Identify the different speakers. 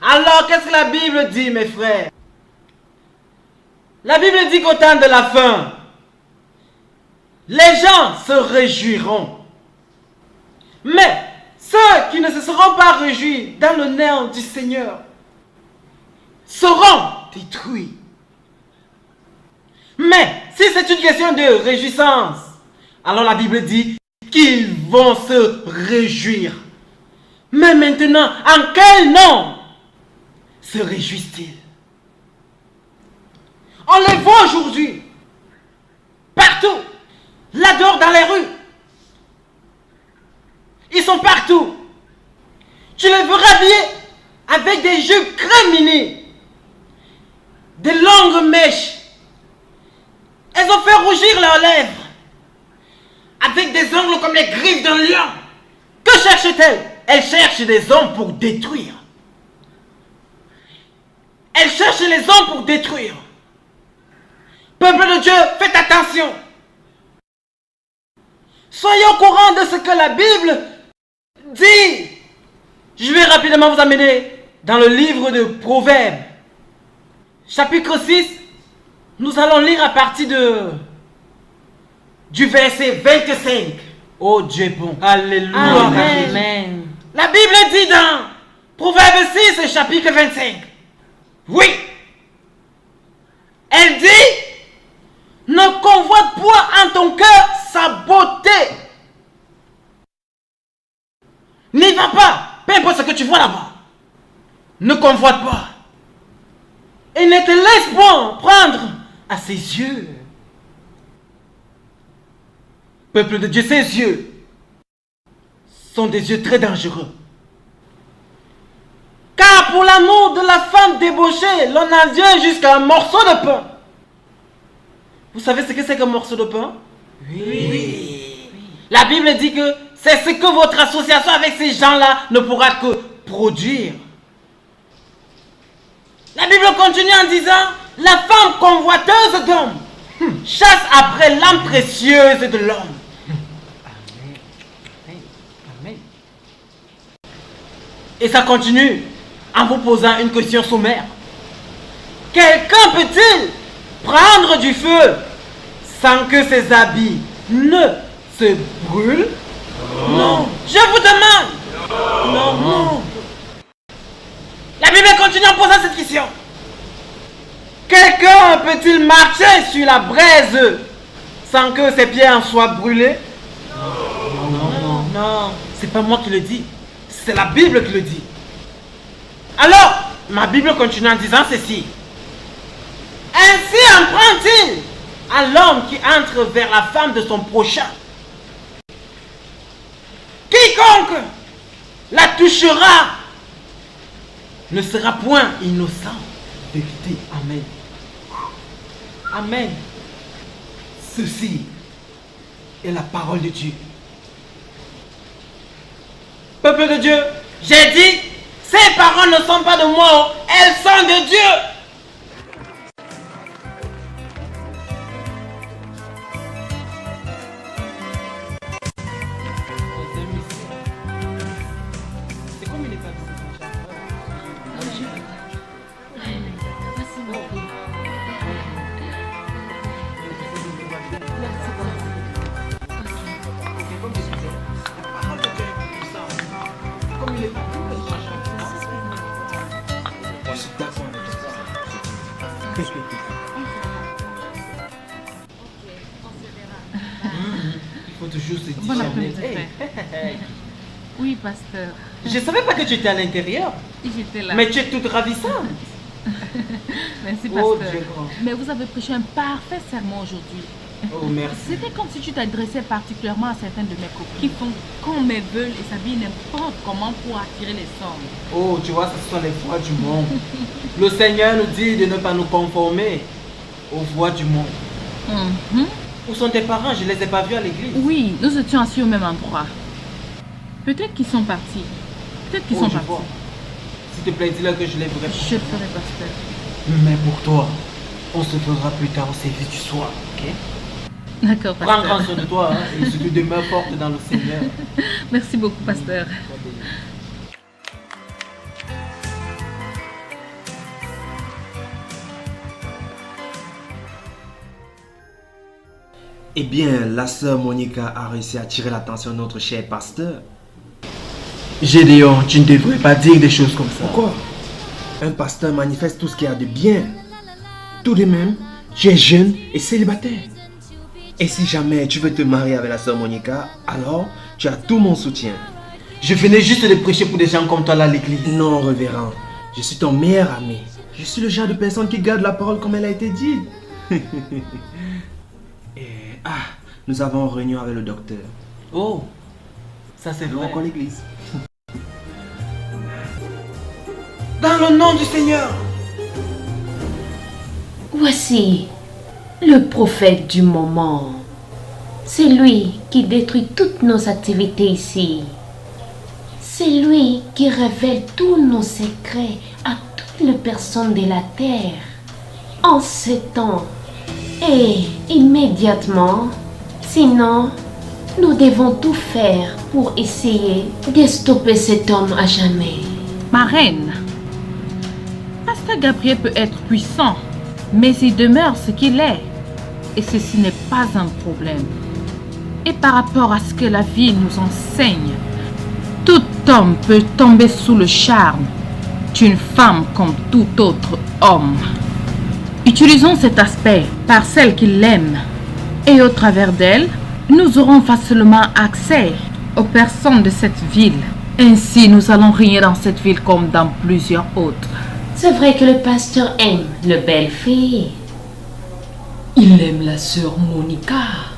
Speaker 1: Alors, qu'est-ce que la Bible dit, mes frères? La Bible dit qu'au temps de la fin, les gens se réjouiront. Mais ceux qui ne se seront pas réjouis dans le néant du Seigneur seront détruits. Mais si c'est une question de réjouissance, alors la Bible dit qu'ils vont se réjouir. Mais maintenant, en quel nom se réjouissent-ils? On les voit aujourd'hui, partout, là-dehors dans les rues. Ils sont partout. Tu les verras habillés avec des jupes créminées, des longues mèches. Elles ont fait rougir leurs lèvres, avec des ongles comme les griffes d'un lion. Que cherchent-elles? Elles cherchent des hommes pour détruire. Elles cherchent les hommes pour détruire. Peuple de Dieu, faites attention. Soyez au courant de ce que la Bible dit. Je vais rapidement vous amener dans le livre de Proverbes, chapitre 6. Nous allons lire à partir du verset 25. Oh Dieu est bon. Alléluia.
Speaker 2: Amen.
Speaker 1: Amen. La Bible dit dans Proverbes 6, chapitre 25. Oui. Elle dit, ne convoite point en ton cœur sa beauté. N'y va pas, peu importe ce que tu vois là-bas. Ne convoite pas. Et ne te laisse pas prendre à ses yeux. Peuple de Dieu, ses yeux sont des yeux très dangereux. Car pour l'amour de la femme débauchée, l'on en vient jusqu'à un morceau de pain. Vous savez ce que c'est qu'un morceau de pain? Oui. La Bible dit que c'est ce que votre association avec ces gens-là ne pourra que produire. La Bible continue en disant, la femme convoiteuse d'homme chasse après l'âme précieuse de l'homme. Amen. Et ça continue en vous posant une question sommaire. Quelqu'un peut-il prendre du feu sans que ses habits ne se brûlent? Non. Je vous demande. Non. La Bible continue en posant cette question. Quelqu'un peut-il marcher sur la braise sans que ses pieds en soient brûlés? Non. C'est pas moi qui le dis. C'est la Bible qui le dit. Alors, ma Bible continue en disant ceci. Ainsi en prend-il à l'homme qui entre vers la femme de son prochain. Quiconque la touchera ne sera point innocent. Vérité. Amen. Amen. Ceci est la parole de Dieu. Peuple de Dieu, j'ai dit, ces paroles ne sont pas de moi, elles sont de Dieu. Il faut toujours se discerner.
Speaker 2: Oui, pasteur.
Speaker 1: Je ne savais pas que tu étais à l'intérieur.
Speaker 2: J'étais là.
Speaker 1: Mais tu es toute ravissante.
Speaker 2: Merci,
Speaker 1: Oh,
Speaker 2: pasteur.
Speaker 1: Dieu grand.
Speaker 2: Mais vous avez prêché un parfait sermon aujourd'hui.
Speaker 1: Oh, merci.
Speaker 2: C'était comme si tu t'adressais particulièrement à certaines de mes copines qui font comme elles veulent et s'habillent n'importe comment pour attirer les hommes.
Speaker 1: Oh, tu vois, ce sont les voies du monde. Le Seigneur nous dit de ne pas nous conformer aux voies du monde. Où sont tes parents? Je ne les ai pas vus à l'église.
Speaker 2: Oui, nous étions assis au même endroit. Peut-être qu'ils sont partis. Peut-être qu'ils sont
Speaker 1: je
Speaker 2: partis.
Speaker 1: vois. S'il te plaît, dis-leur que je les verrai.
Speaker 2: Je le ferai, pasteur.
Speaker 1: Mais pour toi, on se verra plus tard au service du soir, ok?
Speaker 2: D'accord,
Speaker 1: Prends
Speaker 2: pasteur.
Speaker 1: grand soin de toi, hein, et surtout demeure forte dans le Seigneur.
Speaker 2: Merci beaucoup, pasteur.
Speaker 3: Eh bien, la sœur Monica a réussi à attirer l'attention de notre cher pasteur.
Speaker 1: Gédéon, tu ne devrais pas dire des choses comme ça.
Speaker 3: Pourquoi? Un pasteur manifeste tout ce qu'il y a de bien.
Speaker 1: Tout de même, tu es jeune et célibataire.
Speaker 3: Et si jamais tu veux te marier avec la sœur Monica, alors tu as tout mon soutien.
Speaker 1: Je venais juste de prêcher pour des gens comme toi là à l'église.
Speaker 3: Non, révérend, je suis ton meilleur ami. Je suis le genre de personne qui garde la parole comme elle a été dite. Nous avons une réunion avec le docteur.
Speaker 1: Oh, ça c'est vrai.
Speaker 3: Encore l'église.
Speaker 1: Dans le nom du Seigneur.
Speaker 4: Voici le prophète du moment. C'est lui qui détruit toutes nos activités ici. C'est lui qui révèle tous nos secrets à toutes les personnes de la terre. En ce temps et immédiatement. Sinon, nous devons tout faire pour essayer de stopper cet homme à jamais.
Speaker 2: Ma reine, Pasteur Gabriel peut être puissant, mais il demeure ce qu'il est. Et ceci n'est pas un problème. Et par rapport à ce que la vie nous enseigne, tout homme peut tomber sous le charme d'une femme comme tout autre homme. Utilisons cet aspect par celle qui l'aime. Et au travers d'elle, nous aurons facilement accès aux personnes de cette ville. Ainsi, nous allons régner dans cette ville comme dans plusieurs autres.
Speaker 4: C'est vrai que le pasteur aime les belles filles.
Speaker 5: Il aime la sœur Monica.